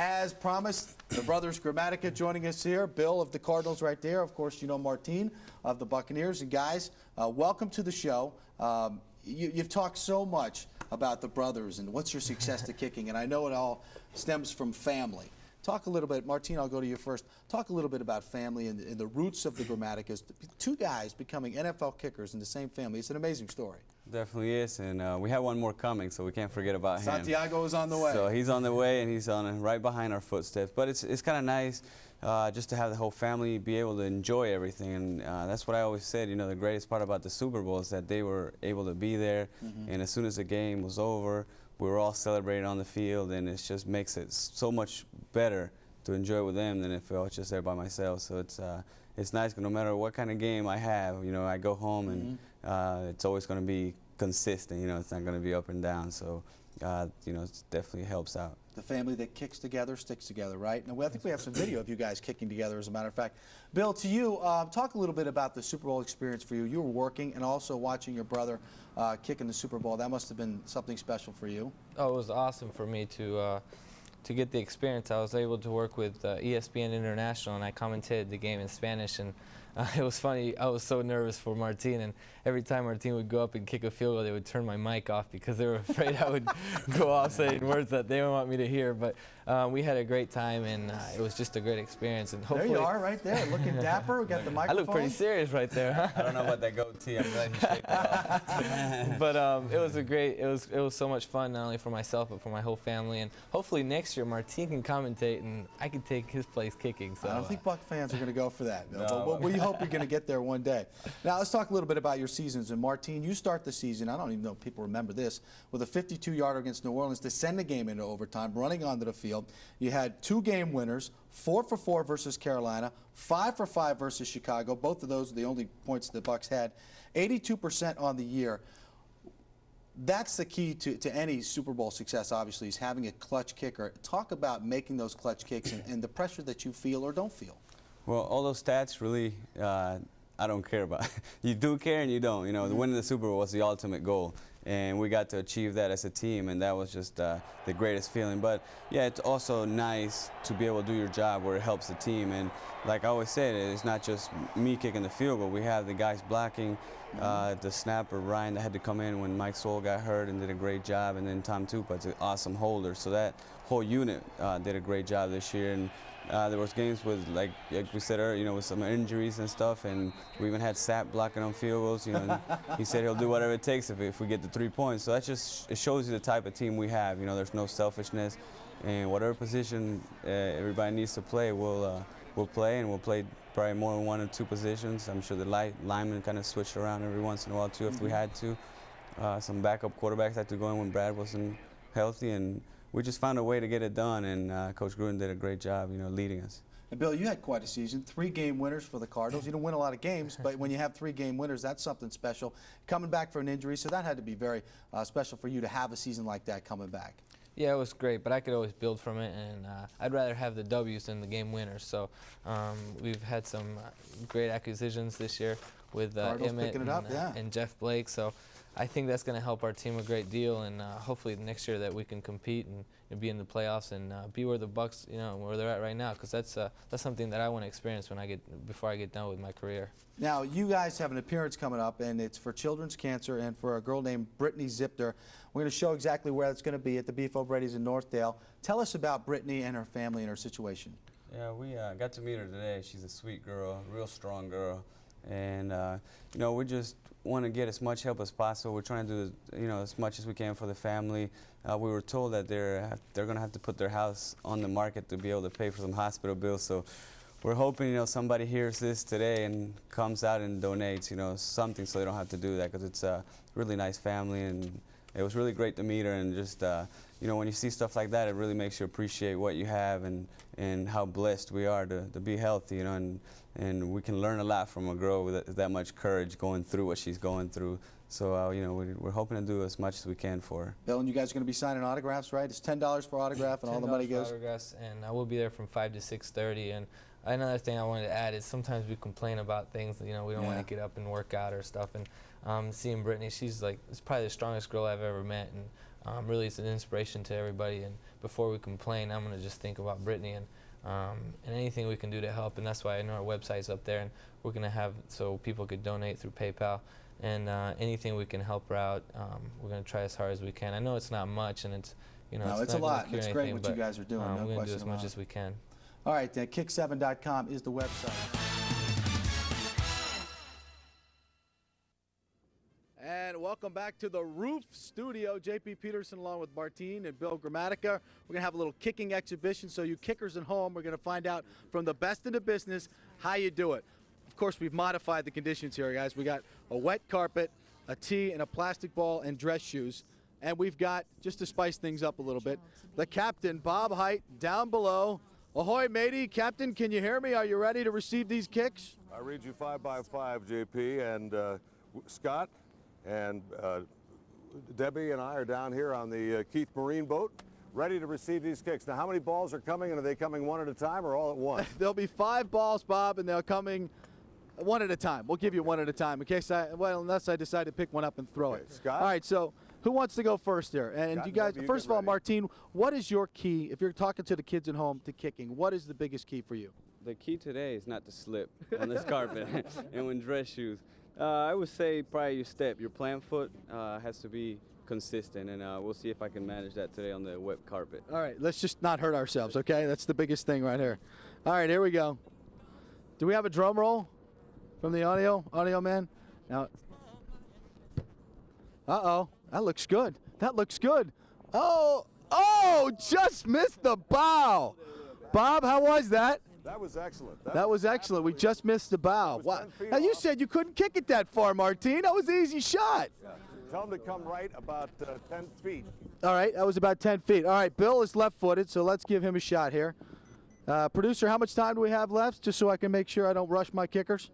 As promised, the brothers Gramatica joining us here. Bill of the Cardinals right there. Of course, you know Martin of the Buccaneers. And guys, welcome to the show. You've talked so much about the brothers and what's your success to kicking, and I know it all stems from family. Talk a little bit, Martin, I'll go to you first. Talk a little bit about family and the roots of the Gramaticas. Two guys becoming NFL kickers in the same family. It's an amazing story. Definitely is, and we have one more coming, so we can't forget about him. Santiago is on the way. So he's on the way, and he's on right behind our footsteps. But it's kind of nice just to have the whole family be able to enjoy everything, and that's what I always said. You know, the greatest part about the Super Bowl is that they were able to be there, and as soon as the game was over, we were all celebrating on the field, and it just makes it so much better to enjoy with them than if I was just there by myself. So it's nice, no matter what kind of game I have, you know, I go home and it's always going to be consistent. You know, it's not going to be up and down. So, you know, it definitely helps out. The family that kicks together sticks together, right? Now, I think we have some video of you guys kicking together, as a matter of fact. Bill, to you, talk a little bit about the Super Bowl experience for you. You were working and also watching your brother kick in the Super Bowl. That must have been something special for you. Oh, it was awesome for me to get the experience. I was able to work with ESPN International, and I commentated the game in Spanish, and it was funny. I was so nervous for Martin, and every time Martin would go up and kick a field goal, they would turn my mic off because they were afraid I would go off saying words that they don't want me to hear. But we had a great time, and it was just a great experience. And hopefully, there you are, right there, looking dapper. We got the microphone. I look pretty serious right there. Huh? I don't know about that goatee. I'm glad you shaved it off. But it was a great. It was so much fun, not only for myself but for my whole family. And hopefully next year Martin can commentate, and I can take his place kicking. So I don't think Buck fans are going to go for that, Bill. No. But we hope you're going to get there one day. Now let's talk a little bit about your seasons. And Martin, you start the season, I don't even know if people remember this, with a 52-yarder against New Orleans to send the game into overtime, running onto the field. You had 2 game winners, 4 for 4 versus Carolina, 5 for 5 versus Chicago. Both of those are the only points the Bucs had. 82% on the year. That's the key to any Super Bowl success, obviously, is having a clutch kicker. Talk about making those clutch kicks and the pressure that you feel or don't feel. Well, all those stats really, I don't care about. You do care and you don't. You know, the winning the Super Bowl was the ultimate goal, and we got to achieve that as a team, and that was just the greatest feeling. But yeah, it's also nice to be able to do your job where it helps the team. And like I always said, it's not just me kicking the field goal. We have the guys blocking, the snapper Ryan that had to come in when Mike Soul got hurt and did a great job, and then Tom Tupac's an awesome holder. So that whole unit did a great job this year. And there was games with, like we said earlier, you know, with some injuries and stuff, and we even had Sapp blocking on field goals. You know, and he said he'll do whatever it takes if we get the 3 points. So that just it shows you the type of team we have. You know, there's no selfishness, and whatever position everybody needs to play, we'll play, and we'll play probably more than 1 or 2 positions. I'm sure the linemen kind of switched around every once in a while too, if we had to. Some backup quarterbacks had to go in when Brad wasn't healthy, and we just found a way to get it done, and Coach Gruden did a great job, you know, leading us. And Bill, you had quite a season. 3 game winners for the Cardinals. You didn't win a lot of games, but when you have 3 game winners, that's something special. Coming back for an injury, so that had to be very special for you to have a season like that coming back. Yeah, it was great, but I could always build from it, and I'd rather have the W's than the game winners. So we've had some great acquisitions this year with Emmett and Jeff Blake. So I think that's going to help our team a great deal, and hopefully next year that we can compete and be in the playoffs and be where the Bucs, you know, where they're at right now, because that's something that I want to experience before I get done with my career. Now, you guys have an appearance coming up, and it's for children's cancer and for a girl named Brittany Zipter. We're going to show exactly where it's going to be at the Beef O'Brady's in Northdale. Tell us about Brittany and her family and her situation. Yeah, we got to meet her today. She's a sweet girl, real strong girl. And, you know, we just want to get as much help as possible. We're trying to do, you know, as much as we can for the family. We were told that they're going to have to put their house on the market to be able to pay for some hospital bills. So we're hoping, you know, somebody hears this today and comes out and donates, you know, something so they don't have to do that, because it's a really nice family, and it was really great to meet her. And just, you know, when you see stuff like that, it really makes you appreciate what you have and how blessed we are to be healthy, you know, and we can learn a lot from a girl with that much courage going through what she's going through. So, you know, we're hoping to do as much as we can for her. Bill, and you guys are going to be signing autographs, right? It's $10 for autograph, and all the money goes? $10 for autographs, and I will be there from 5 to 6:30. And another thing I wanted to add is sometimes we complain about things, you know, we don't want to get up and work out or stuff. And seeing Brittany, she's like, it's probably the strongest girl I've ever met. And really it's an inspiration to everybody. And before we complain, I'm going to just think about Brittany and anything we can do to help. And that's why I know our website's up there, and we're going to have so people could donate through PayPal. And anything we can help her out, we're going to try as hard as we can. I know it's not much, and it's, you know, No, it's a lot. It's great what you guys are doing. No we're going to do question as about much it. as we can. All right, kick7.com is the website. And welcome back to the Roof Studio. J.P. Peterson along with Martin and Bill Gramatica. We're going to have a little kicking exhibition, so you kickers at home, we're going to find out from the best in the business how you do it. Of course, we've modified the conditions here, guys. We got a wet carpet, a tee, and a plastic ball and dress shoes. And we've got, just to spice things up a little bit, the captain, Bob Height, down below. Ahoy, matey. Captain, can you hear me? Are you ready to receive these kicks? I read you 5 by 5, JP, and Scott and Debbie and I are down here on the Keith Marine boat, ready to receive these kicks. Now, how many balls are coming, and are they coming one at a time or all at once? There'll be 5 balls, Bob, and they're coming one at a time. We'll give you one at a time in case unless I decide to pick one up and throw it. Scott? All right, so who wants to go first there? And Scott, you guys, Debbie, first of all, ready. Martin, what is your key, if you're talking to the kids at home, to kicking? What is the biggest key for you? The key today is not to slip on this carpet and when dress shoes. I would say probably your step. Your plant foot has to be consistent, and we'll see if I can manage that today on the wet carpet. All right, let's just not hurt ourselves, okay? That's the biggest thing right here. All right, here we go. Do we have a drum roll from the audio man? Now, uh-oh, that looks good. That looks good. Oh, just missed the bow. Bob, how was that? That was excellent. That was excellent. We just missed the bow. Wow. 10 feet Now, you off. said you couldn't kick it that far, Martin. That was an easy shot. Yeah. Tell them to come right about 10 feet. All right, that was about 10 feet. All right, Bill is left-footed, so let's give him a shot here. Producer, how much time do we have left, just so I can make sure I don't rush my kickers?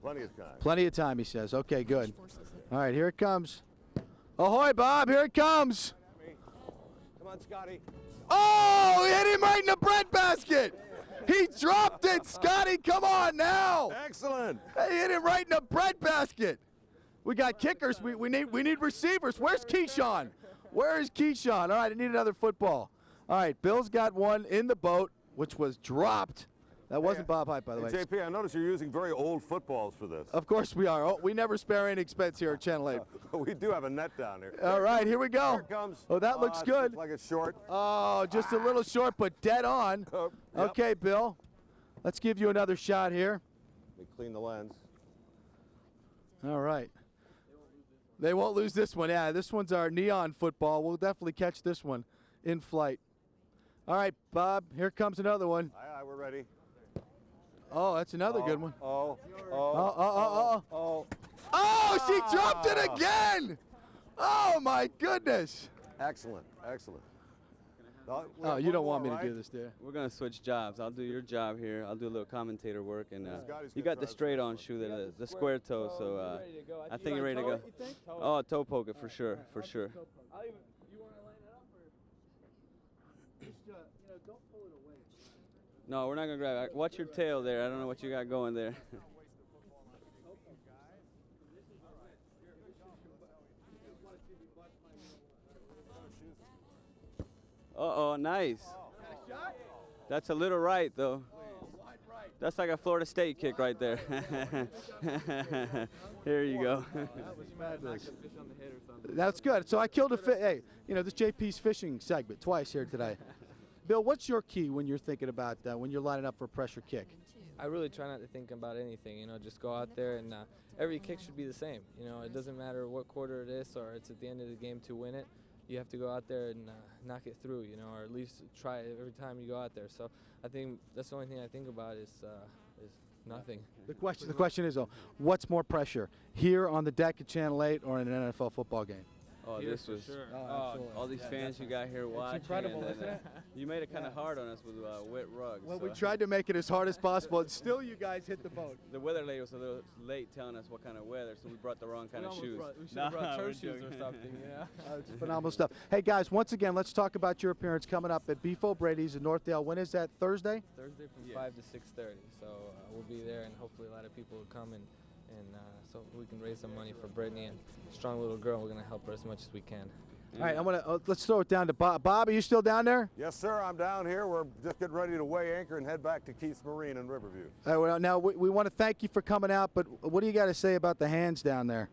Plenty of time. Plenty of time, he says. Okay, good. All right, here it comes. Ahoy, Bob, here it comes. Come on, Scotty. Oh, he hit him right in the bread basket. He dropped it, Scotty. Come on now. Excellent. He hit him right in the bread basket. We got kickers. We need receivers. Where's Keyshawn? Where is Keyshawn? All right, I need another football. All right, Bill's got one in the boat, which was dropped. That wasn't Bob Hype, by the way. JP, I notice you're using very old footballs for this. Of course we are. Oh, we never spare any expense here at Channel 8. We do have a net down here. All right, here we go. Here it comes. Oh, that looks good. Looks like it's short. Oh, just a little short, but dead on. Yep. Okay, Bill. Let's give you another shot here. Let me clean the lens. All right. They won't lose this one. Yeah, this one's our neon football. We'll definitely catch this one in flight. All right, Bob, here comes another one. Aye, we're ready. Oh, that's another good one. Oh. Oh, she dropped it again. Oh, my goodness. Excellent, excellent. Oh, you don't want me to do this, do you? We're going to switch jobs. I'll do your job here. I'll do a little commentator work. And Scotty's you gonna got the try straight-on shoe there, the square toe, so I think you're ready to go. Oh, toe poke it for sure, for sure. You want to line it up, or just, don't pull it away. No, we're not going to grab it. Watch your tail there. I don't know what you got going there. Uh-oh, nice. That's a little right, though. That's like a Florida State kick right there. Here you go. That was fabulous. That's good. So I killed a fish. Hey, this JP's fishing segment twice here today. Bill, what's your key when you're thinking about when you're lining up for a pressure kick? I really try not to think about anything, just go out there and every kick should be the same. It doesn't matter what quarter it is or it's at the end of the game to win it. You have to go out there and knock it through, or at least try it every time you go out there. So I think that's the only thing I think about is nothing. The question is, though, what's more pressure, here on the deck at Channel 8 or in an NFL football game? Oh, Here this for was sure. all these fans you got here watching. incredible, and isn't it? You made it kind of hard on us with wet rugs. Well, so we tried to make it as hard as possible, and still you guys hit the boat. The weather lady was a little late telling us what kind of weather, so we brought the wrong kind of shoes. We should have brought we're church shoes or joking. something, It's phenomenal stuff. Hey, guys, once again, let's talk about your appearance coming up at Beef O'Brady's in Northdale. When is that, Thursday? Thursday from 5 to 6:30. So we'll be there, and hopefully a lot of people will come and so we can raise some money for Brittany, and strong little girl. We're gonna help her as much as we can. All right, let's throw it down to Bob. Bob, are you still down there? Yes, sir. I'm down here. We're just getting ready to weigh anchor and head back to Keith's Marine in Riverview. All right, well, now we want to thank you for coming out, but what do you got to say about the hands down there?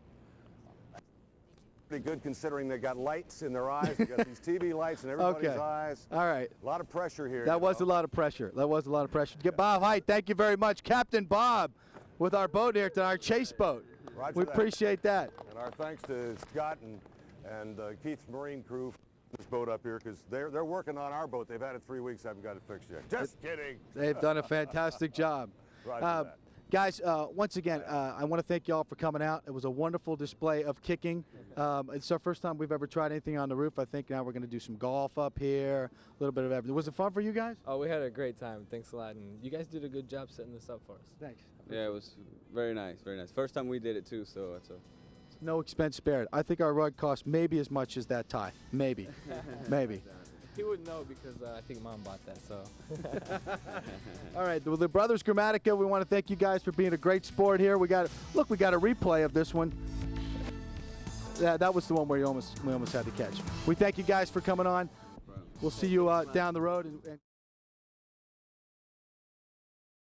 Pretty good considering they got lights in their eyes. They got these TV lights in everybody's eyes. All right. A lot of pressure here. That was a lot of pressure. That was a lot of pressure. Bob Height, thank you very much. Captain Bob with our boat here, to our chase boat. Roger we that. appreciate that. And our thanks to Scott and Keith's Marine crew for this boat up here, because they're working on our boat. They've had it 3 weeks, haven't got it fixed yet. Just kidding. They've done a fantastic job. Roger that. Guys, once again, I want to thank you all for coming out. It was a wonderful display of kicking. It's our first time we've ever tried anything on the roof. I think now we're going to do some golf up here, a little bit of everything. Was it fun for you guys? Oh, we had a great time. Thanks a lot, and you guys did a good job setting this up for us. Thanks. Yeah, it was very nice, very nice. First time we did it too, so it's no expense spared. I think our rug cost maybe as much as that tie. Maybe. Maybe. He wouldn't know because I think Mom bought that, so. All right, well, the Brothers Gramatica, we want to thank you guys for being a great sport here. We got a replay of this one. Yeah, that was the one where we almost had to catch. We thank you guys for coming on. We'll see you down the road. And